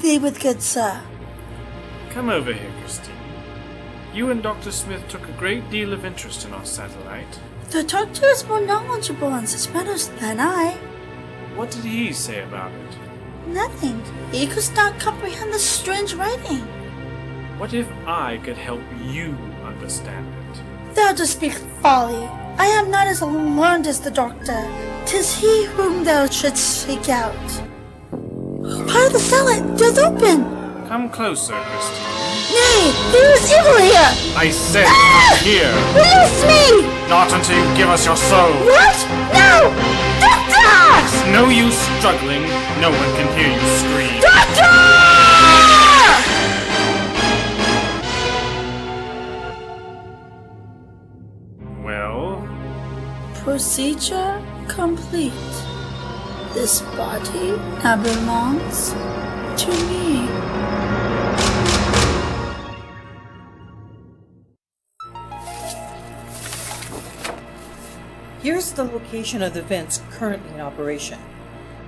thee with good sir. Come over here, Christine. You and Dr. Smith took a great deal of interest in our satellite. The doctor is more knowledgeable on such matters than I. What did he say about it? Nothing. He could not comprehend the strange writing. What if I could help you understand it? Thou dost speak folly. I am not as learned as the doctor. 'Tis he whom thou shouldst seek out. Part of the satellite doth open. Come closer, Christine. Nay, there is evil here. I said come here. Release me! Not until you give us your soul. What? No! Doctor! It's no use struggling. No one can hear you scream. Doctor! Well? Procedure complete. This body now belongs to me. Here's the location of the vents currently in operation.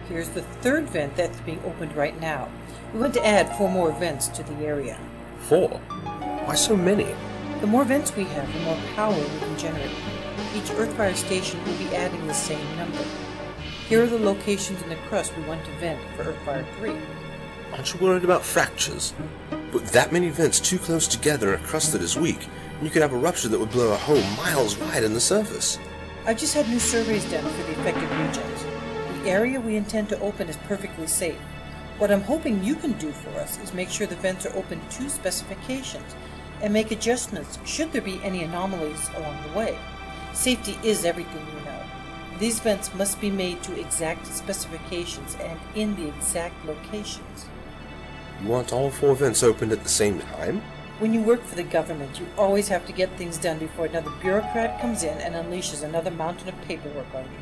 Here's the third vent that's being opened right now. We want to add 4 more vents to the area. 4? Why so many? The more vents we have, the more power we can generate. Each EarthFire station will be adding the same number. Here are the locations in the crust we want to vent for EarthFire III. Aren't you worried about fractures? With that many vents too close together in a crust that is weak, you could have a rupture that would blow a hole miles wide in the surface. I've just had new surveys done for the affected regions. The area we intend to open is perfectly safe. What I'm hoping you can do for us is make sure the vents are open to specifications and make adjustments should there be any anomalies along the way. Safety is everything, you know. These vents must be made to exact specifications and in the exact locations. You want all 4 vents opened at the same time? When you work for the government, you always have to get things done before another bureaucrat comes in and unleashes another mountain of paperwork on you.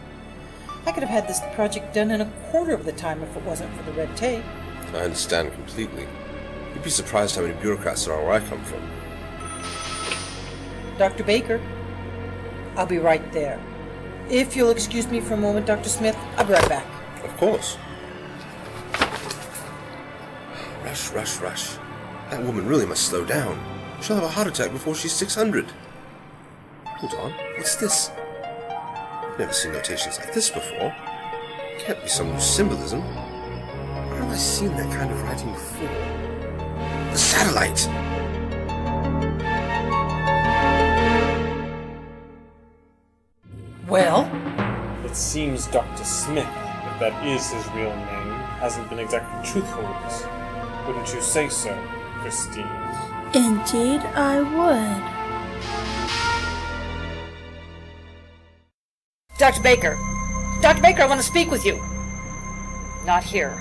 I could have had this project done in a quarter of the time if it wasn't for the red tape. I understand completely. You'd be surprised how many bureaucrats there are where I come from. Dr. Baker, I'll be right there. If you'll excuse me for a moment, Dr. Smith, I'll be right back. Of course. Rush, rush, rush. That woman really must slow down. She'll have a heart attack before she's 600. Hold on, what's this? I've never seen notations like this before. It can't be some new symbolism. Where have I seen that kind of writing before? The satellite! Well? It seems Dr. Smith, if that is his real name, hasn't been exactly truthful with us. Wouldn't you say so, Christine? Indeed, I would. Dr. Baker! Dr. Baker, I want to speak with you! Not here.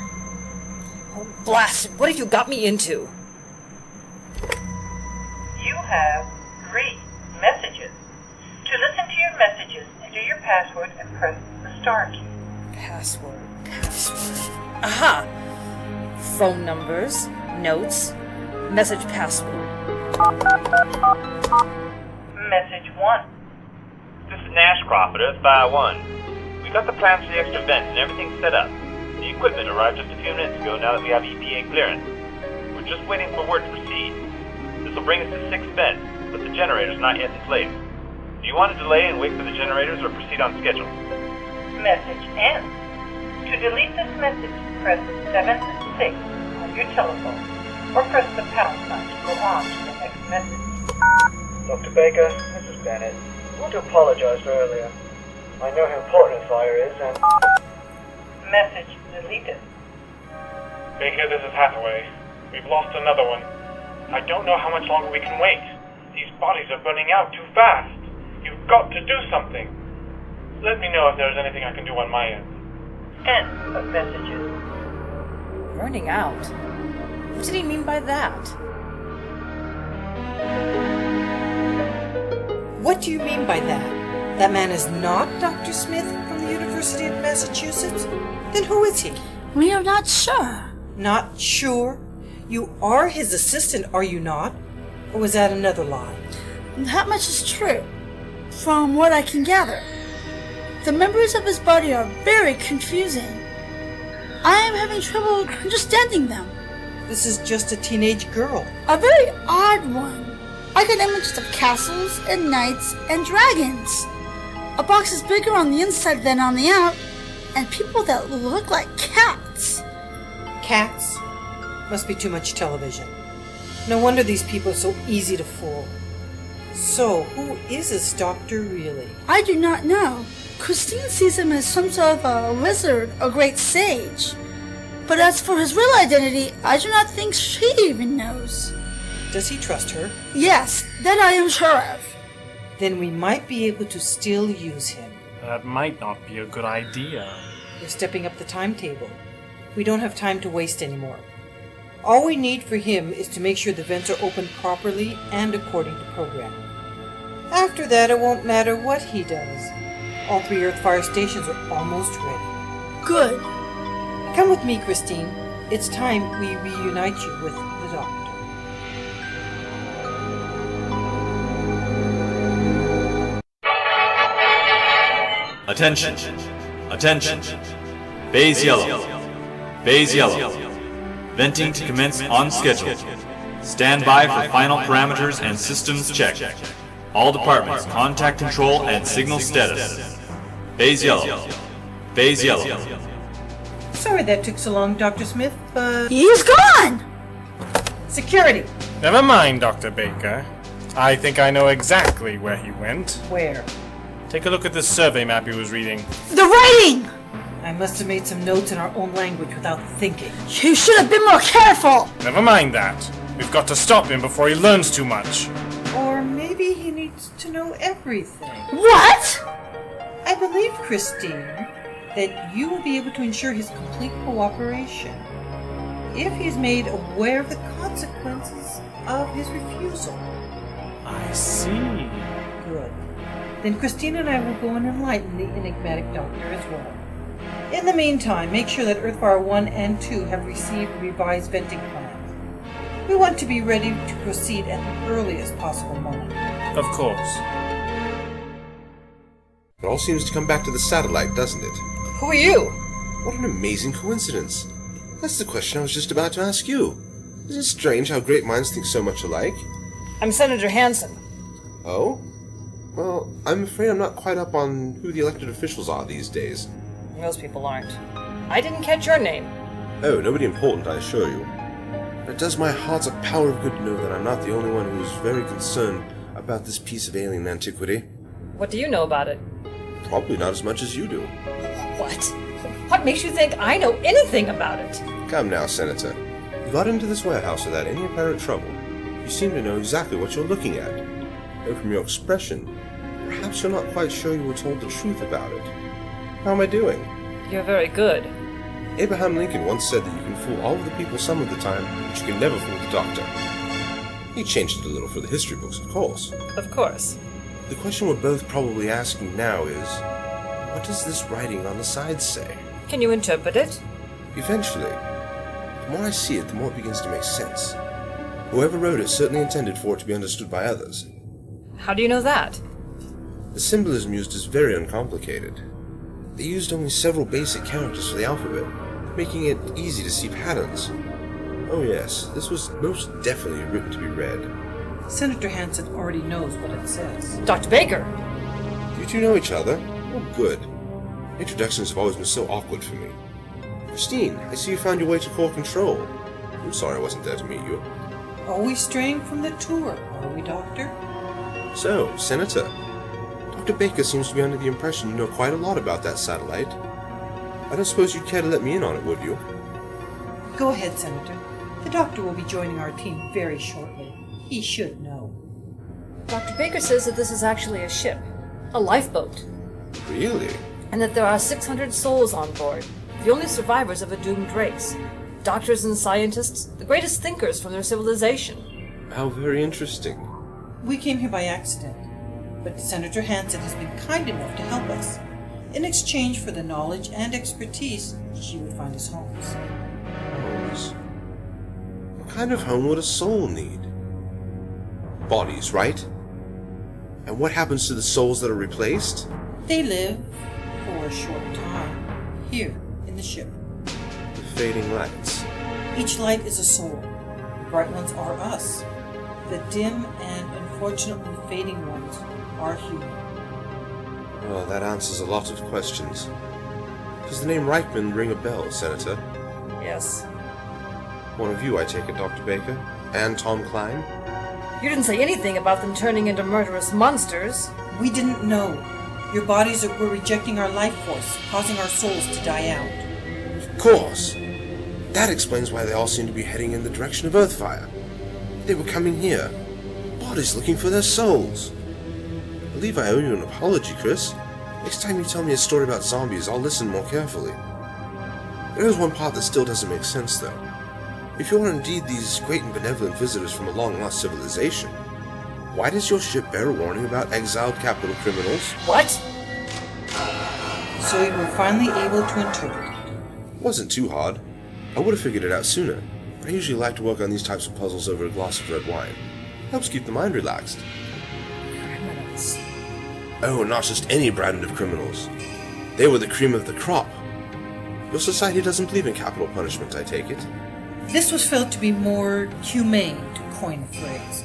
Oh, blast it! What have you got me into? You have 3 messages. To listen to your messages, enter your password and press the star key. Password. Aha! Phone numbers, notes, message password. Message 1. This is Nashcroft at EarthFire I. We got the plans for the extra vents and everything set up. The equipment arrived just a few minutes ago now that we have EPA clearance. We're just waiting for word to proceed. This will bring us to 6 vents, but the generator's not yet in place. Do you want to delay and wait for the generators or proceed on schedule? Message ends. To delete this message, press 7 and 6 on your telephone, or press the pound sign to go on to the next message. Dr. Baker, this is Bennett. I want to apologize for earlier. I know how important fire is, and... Message deleted. Baker, this is Hathaway. We've lost another one. I don't know how much longer we can wait. These bodies are burning out too fast. You've got to do something. Let me know if there's anything I can do on my end. End of messages. Burning out? What did he mean by that? What do you mean by that? That man is not Dr. Smith from the University of Massachusetts? Then who is he? We are not sure. Not sure? You are his assistant, are you not? Or was that another lie? That much is true, from what I can gather. The members of his body are very confusing. I am having trouble understanding them. This is just a teenage girl. A very odd one. I got images of castles and knights and dragons. A box is bigger on the inside than on the out, and people that look like cats. Cats? Must be too much television. No wonder these people are so easy to fool. So, who is this doctor really? I do not know. Christine sees him as some sort of a wizard or great sage. But as for his real identity, I do not think she even knows. Does he trust her? Yes, that I am sure of. Then we might be able to still use him. That might not be a good idea. We're stepping up the timetable. We don't have time to waste anymore. All we need for him is to make sure the vents are open properly and according to program. After that, it won't matter what he does. All 3 EarthFire stations are almost ready. Good. Come with me, Christine. It's time we reunite you with the doctor. Attention! Attention! Phase yellow. Phase yellow. Venting to commence on schedule. Stand by for final parameters and systems check. All departments, contact control and signal status. Phase yellow. Phase yellow. Sorry that took so long, Dr. Smith, but... He's gone! Security! Never mind, Dr. Baker. I think I know exactly where he went. Where? Take a look at this survey map he was reading. The writing! I must have made some notes in our own language without thinking. You should have been more careful! Never mind that. We've got to stop him before he learns too much. Or maybe he needs to know everything. What? I believe, Christine, that you will be able to ensure his complete cooperation if he is made aware of the consequences of his refusal. I see. Good. Then Christine and I will go and enlighten the enigmatic doctor as well. In the meantime, make sure that EarthFire 1 and 2 have received revised venting plans. We want to be ready to proceed at the earliest possible moment. Of course. It all seems to come back to the satellite, doesn't it? Who are you? What an amazing coincidence. That's the question I was just about to ask you. Isn't it strange how great minds think so much alike? I'm Senator Hanson. Oh? Well, I'm afraid I'm not quite up on who the elected officials are these days. Most people aren't. I didn't catch your name. Oh, nobody important, I assure you. But it does my heart a power of good to know that I'm not the only one who is very concerned about this piece of alien antiquity. What do you know about it? Probably not as much as you do. What? What makes you think I know anything about it? Come now, Senator. You got into this warehouse without any apparent trouble. You seem to know exactly what you're looking at. Though from your expression, perhaps you're not quite sure you were told the truth about it. How am I doing? You're very good. Abraham Lincoln once said that you can fool all of the people some of the time, but you can never fool the doctor. He changed it a little for the history books, of course. Of course. The question we're both probably asking now is, what does this writing on the side say? Can you interpret it? Eventually. The more I see it, the more it begins to make sense. Whoever wrote it certainly intended for it to be understood by others. How do you know that? The symbolism used is very uncomplicated. They used only several basic characters for the alphabet, making it easy to see patterns. Oh yes, this was most definitely written to be read. Senator Hanson already knows what it says. Dr. Baker! You two know each other? Oh, good. Introductions have always been so awkward for me. Christine, I see you found your way to core control. I'm sorry I wasn't there to meet you. Always straying from the tour, are we, Doctor? So, Senator, Dr. Baker seems to be under the impression you know quite a lot about that satellite. I don't suppose you'd care to let me in on it, would you? Go ahead, Senator. The doctor will be joining our team very shortly. He should know. Dr. Baker says that this is actually a ship. A lifeboat. Really? And that there are 600 souls on board. The only survivors of a doomed race. Doctors and scientists, the greatest thinkers from their civilization. How very interesting. We came here by accident, but Senator Hanson has been kind enough to help us. In exchange for the knowledge and expertise, she would find us homes. Homes? What kind of home would a soul need? Bodies, right? And what happens to the souls that are replaced? They live, for a short time, here in the ship. The fading lights. Each light is a soul. bright ones are us. The dim and unfortunately fading ones are human. Well, that answers a lot of questions. Does the name Reichman ring a bell, Senator? Yes. One of you, I take it, Dr. Baker? And Tom Klein? You didn't say anything about them turning into murderous monsters. We didn't know. Your bodies were rejecting our life force, causing our souls to die out. Of course! That explains why they all seem to be heading in the direction of EarthFire. They were coming here. Bodies looking for their souls. I believe I owe you an apology, Chris. Next time you tell me a story about zombies, I'll listen more carefully. There is one part that still doesn't make sense, though. If you are indeed these great and benevolent visitors from a long-lost civilization, why does your ship bear a warning about exiled capital criminals? What? So you were finally able to interpret it. Wasn't too hard. I would have figured it out sooner, but I usually like to work on these types of puzzles over a glass of red wine. Helps keep the mind relaxed. Criminals. Oh, not just any brand of criminals. They were the cream of the crop. Your society doesn't believe in capital punishment, I take it. This was felt to be more humane, to coin a phrase.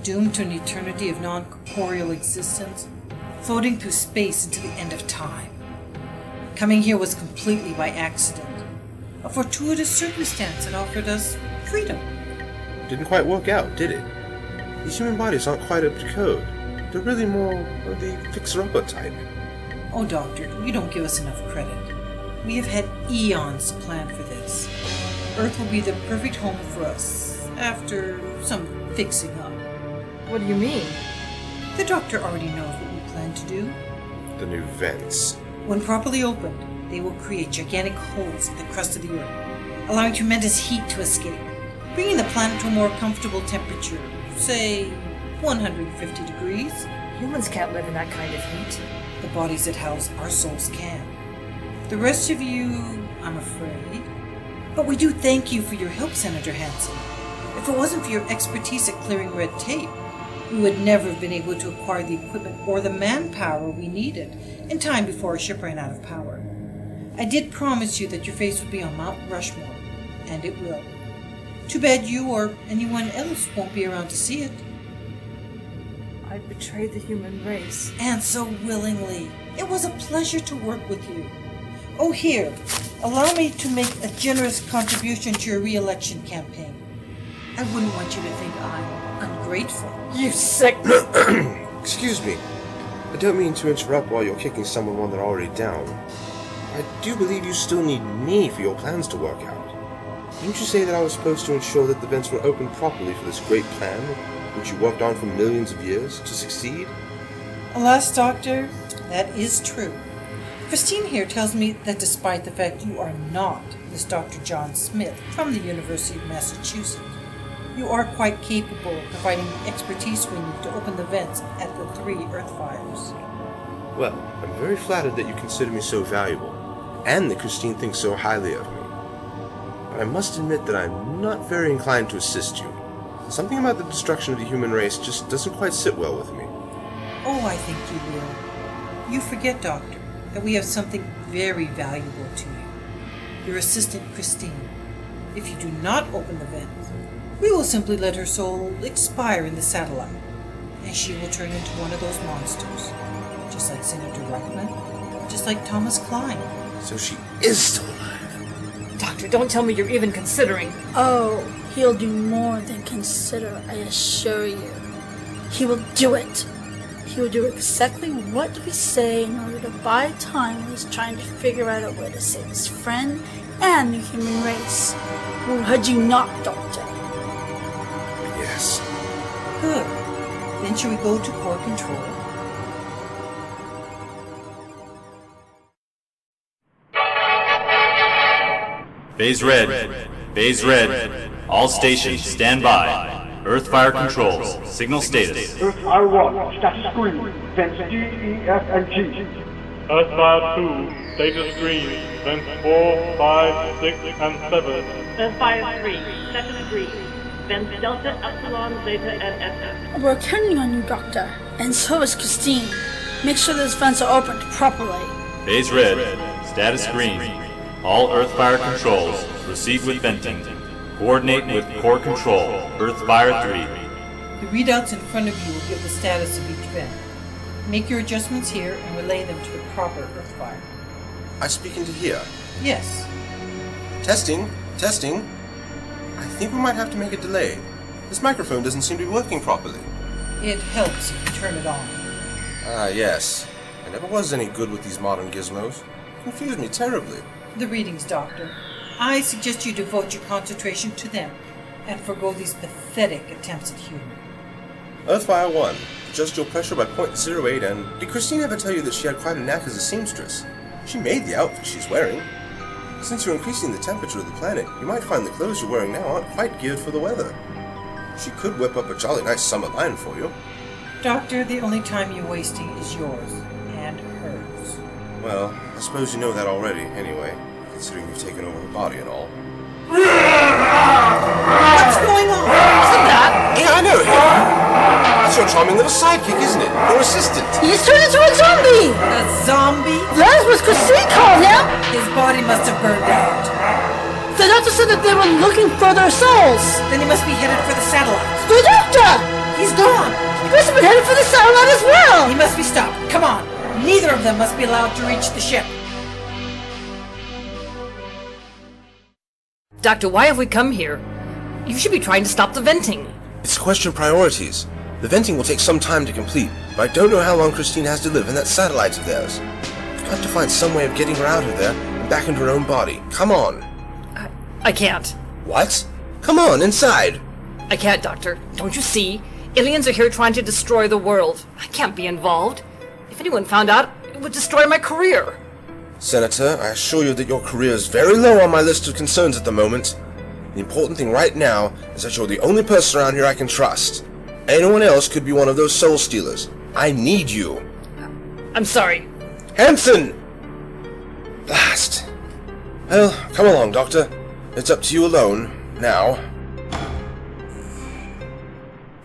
Doomed to an eternity of non-corporeal existence, floating through space into the end of time. Coming here was completely by accident. A fortuitous circumstance that offered us freedom. Didn't quite work out, did it? These human bodies aren't quite up to code. They're really more of the fixer-upper type. Oh, Doctor, you don't give us enough credit. We have had eons to plan for this. Earth will be the perfect home for us, after some fixing up. What do you mean? The Doctor already knows what we plan to do. The new vents. When properly opened, they will create gigantic holes in the crust of the Earth, allowing tremendous heat to escape, bringing the planet to a more comfortable temperature, say 150 degrees. Humans can't live in that kind of heat. The bodies that house our souls can. The rest of you, I'm afraid. But we do thank you for your help, Senator Hansen. If it wasn't for your expertise at clearing red tape, we would never have been able to acquire the equipment or the manpower we needed in time before our ship ran out of power. I did promise you that your face would be on Mount Rushmore, and it will. Too bad you or anyone else won't be around to see it. I betrayed the human race. And so willingly. It was a pleasure to work with you. Oh, here, allow me to make a generous contribution to your re-election campaign. I wouldn't want you to think I'm ungrateful. You sick... Excuse me. I don't mean to interrupt while you're kicking someone when they're already down. I do believe you still need me for your plans to work out. Didn't you say that I was supposed to ensure that the vents were opened properly for this great plan, which you worked on for millions of years, to succeed? Alas, Doctor, that is true. Christine here tells me that despite the fact you are not this Dr. John Smith from the University of Massachusetts, you are quite capable of providing the expertise we need to open the vents at the 3 EarthFires. Well, I'm very flattered that you consider me so valuable, and that Christine thinks so highly of me. But I must admit that I'm not very inclined to assist you. Something about the destruction of the human race just doesn't quite sit well with me. Oh, I think you will. You forget, Doctor, that we have something very valuable to you. Your assistant, Christine. If you do not open the vents, we will simply let her soul expire in the satellite, and she will turn into one of those monsters. Just like Senator Reichman, just like Thomas Klein. So she is still alive. Doctor, don't tell me you're even considering. Oh, he'll do more than consider, I assure you. He will do it. He will do exactly what we say in order to buy time when he's trying to figure out a way to save his friend and the human race. Would you not, Doctor? Yes. Good. Then shall we go to core control? Phase red. Phase red. All stations, stand by. EarthFire controls. Signal status. EarthFire 1, status green. Vents D, E, F, and G. EarthFire 2, status green. Vents 4, 5, 6, and 7. EarthFire 3, status green. Vents Delta, Epsilon, Zeta, and Eta. We're counting on you, Doctor. And so is Christine. Make sure those vents are opened properly. Phase red. Status green. All EarthFire controls. Proceed with venting. Coordinate with Core Control, EarthFire III. The readouts in front of you will give the status of each vent. Make your adjustments here and relay them to the proper EarthFire. I speak into here. Yes. Testing. I think we might have to make a delay. This microphone doesn't seem to be working properly. It helps if you turn it on. Ah, yes. I never was any good with these modern gizmos. Confuse me terribly. The readings, Doctor. I suggest you devote your concentration to them and forgo these pathetic attempts at humor. EarthFire 1. Adjust your pressure by 0.08 and... Did Christine ever tell you that she had quite a knack as a seamstress? She made the outfit she's wearing. Since you're increasing the temperature of the planet, you might find the clothes you're wearing now aren't quite geared for the weather. She could whip up a jolly nice summer line for you. Doctor, the only time you're wasting is yours and hers. Well, I suppose you know that already, anyway, considering you've taken over her body and all. What's going on? Isn't that? Yeah, I know him! That's your charming little sidekick, isn't it? Your assistant. He's turned into a zombie! A zombie? That's what Christine called him! His body must have burned out. The doctor said that they were looking for their souls! Then he must be headed for the satellite. The doctor! He's gone! He must have been headed for the satellite as well! He must be stopped. Come on. Neither of them must be allowed to reach the ship. Doctor, why have we come here? You should be trying to stop the venting. It's a question of priorities. The venting will take some time to complete, but I don't know how long Christine has to live in that satellite of theirs. We've got to find some way of getting her out of there and back into her own body. Come on. I can't. What? Come on, inside. I can't, Doctor. Don't you see? Aliens are here trying to destroy the world. I can't be involved. If anyone found out, it would destroy my career. Senator, I assure you that your career is very low on my list of concerns at the moment. The important thing right now is that you're the only person around here I can trust. Anyone else could be one of those Soulstealers. I need you. I'm sorry. Hanson! Blast. Well, come along, Doctor. It's up to you alone, now.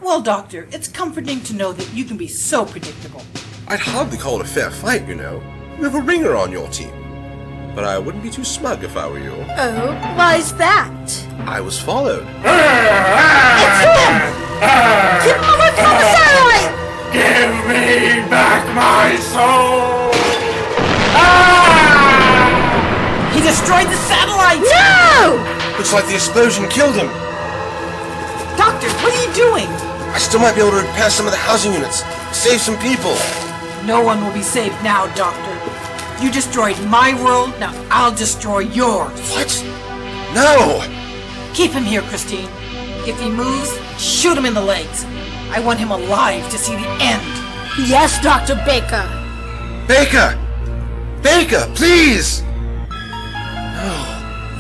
Well, Doctor, it's comforting to know that you can be so predictable. I'd hardly call it a fair fight, you know. You have a ringer on your team. But I wouldn't be too smug if I were you. Oh, why's that? I was followed. It's him! Keep him away from the satellite! Give me back my soul! He destroyed the satellite! No! Looks like the explosion killed him. Doctor, what are you doing? I still might be able to repair some of the housing units. Save some people. No one will be saved now, Doctor. You destroyed my world, now I'll destroy yours. What? No! Keep him here, Christine. If he moves, shoot him in the legs. I want him alive to see the end. Yes, Dr. Baker. Baker! Baker, please!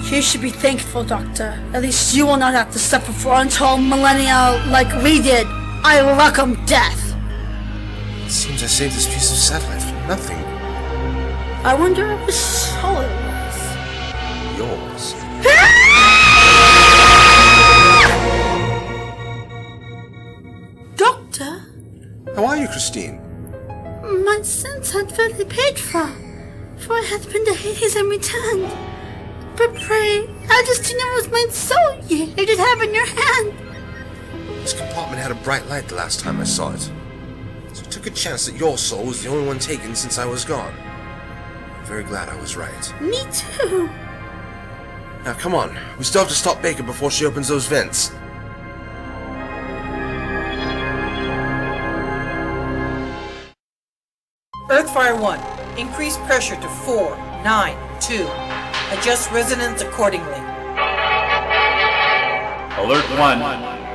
You should be thankful, Doctor. At least you will not have to suffer for untold millennia like we did. I welcome death. It seems I saved this piece of satellite for nothing. I wonder whose soul it was. Yours. Doctor, How are you, Christine? my sins had fairly paid for I had been to Hades and returned. But pray, I just knew it was my soul you did have in your hand. This compartment had a bright light the last time I saw it. So I took a chance that your soul was the only one taken since I was gone. I'm very glad I was right. Me too. Now come on, we still have to stop Baker before she opens those vents. EarthFire 1, increase pressure to 492. Adjust resonance accordingly. Alert 1.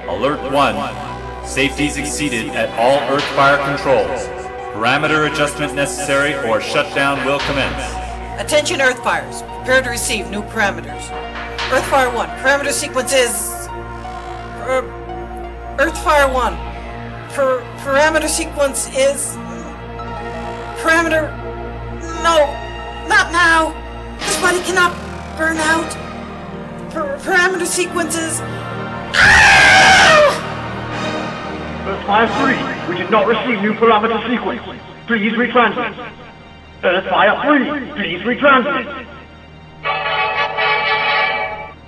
Alert 1. Safeties exceeded at all EarthFire controls. Parameter adjustment necessary or shutdown will commence. Attention EarthFires, prepare to receive new parameters. EarthFire 1, parameter sequence is... EarthFire 1, parameter sequence is... Parameter... No, not now. This body cannot burn out. Parameter sequences... EarthFire 3, we did not receive new parameter sequence. Please retransmit. EarthFire 3, please retransmit.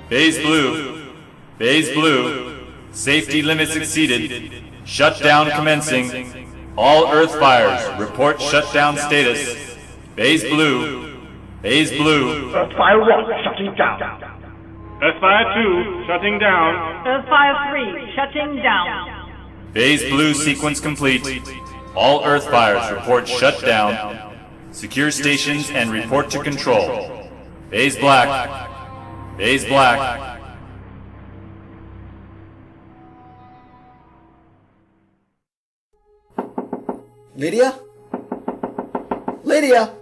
Phase Blue. Phase blue. Safety limits exceeded. Shutdown commencing. All EarthFires, report shutdown status. Phase blue. Phase blue. EarthFire I shutting down. EarthFire II shutting down. EarthFire III shutting down. Phase blue sequence complete. All EarthFires report shutdown. Secure stations and report to control. Phase black. Phase black. Lydia? Lydia!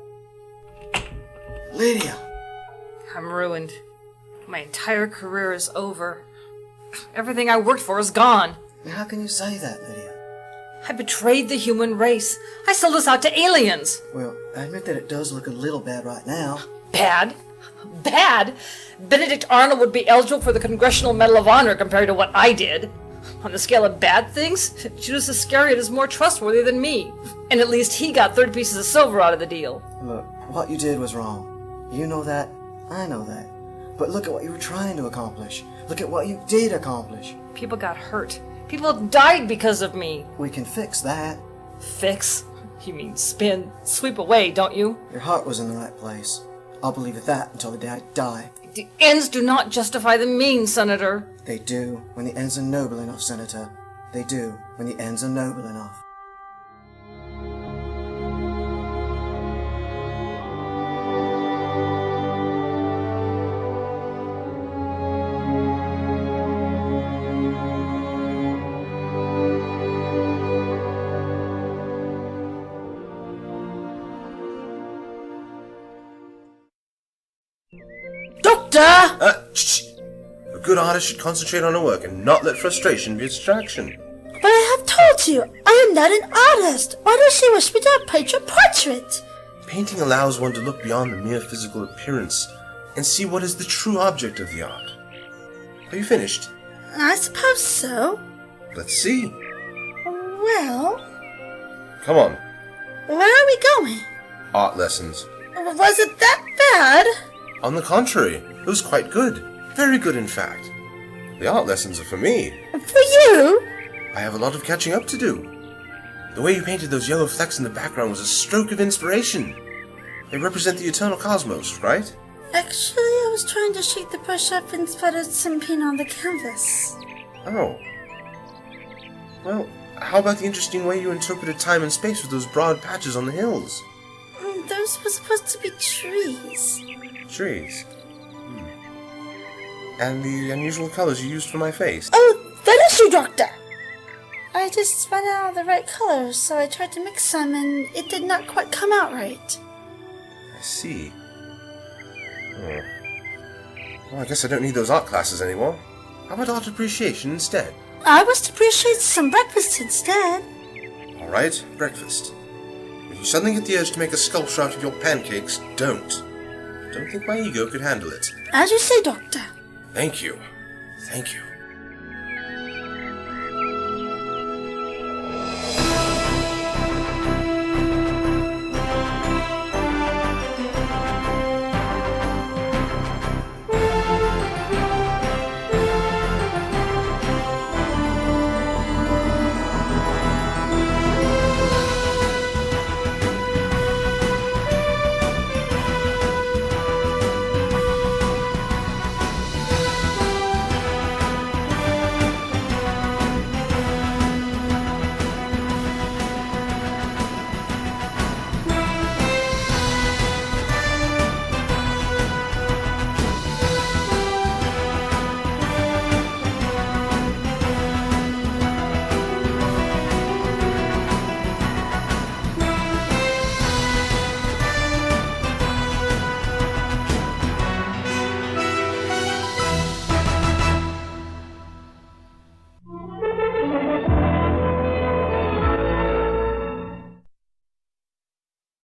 Lydia! I'm ruined. My entire career is over. Everything I worked for is gone. How can you say that, Lydia? I betrayed the human race. I sold us out to aliens. Well, I admit that it does look a little bad right now. Bad? Bad? Benedict Arnold would be eligible for the Congressional Medal of Honor compared to what I did. On the scale of bad things, Judas Iscariot is more trustworthy than me. And at least he got 30 pieces of silver out of the deal. Look, what you did was wrong. You know that. I know that. But look at what you were trying to accomplish. Look at what you did accomplish. People got hurt. People died because of me. We can fix that. Fix? You mean spin, sweep away, don't you? Your heart was in the right place. I'll believe in that until the day I die. The ends do not justify the means, Senator. They do when the ends are noble enough, Senator. They do when the ends are noble enough. Shh. A good artist should concentrate on her work and not let frustration be a distraction. But I have told you, I am not an artist. Why does she wish me to paint your portrait? Painting allows one to look beyond the mere physical appearance and see what is the true object of the art. Are you finished? I suppose so. Let's see. Well, Come on. where are we going? Art lessons. Was it that bad? On the contrary, it was quite good. Very good, in fact. The art lessons are for me. For you? I have a lot of catching up to do. The way you painted those yellow flecks in the background was a stroke of inspiration. They represent the eternal cosmos, right? Actually, I was trying to shake the brush up and splattered some paint on the canvas. Oh. Well, how about the interesting way you interpreted time and space with those broad patches on the hills? Those were supposed to be trees. Trees. And the unusual colors you used for my face. Oh, that is you, Doctor! I just ran out of the right colors, so I tried to mix some, and it did not quite come out right. I see. Well, I guess I don't need those art classes anymore. How about art appreciation instead? I was to appreciate some breakfast instead. Alright, breakfast. If you suddenly get the urge to make a sculpture out of your pancakes, don't. Don't think my ego could handle it. As you say, Doctor. Thank you. Thank you.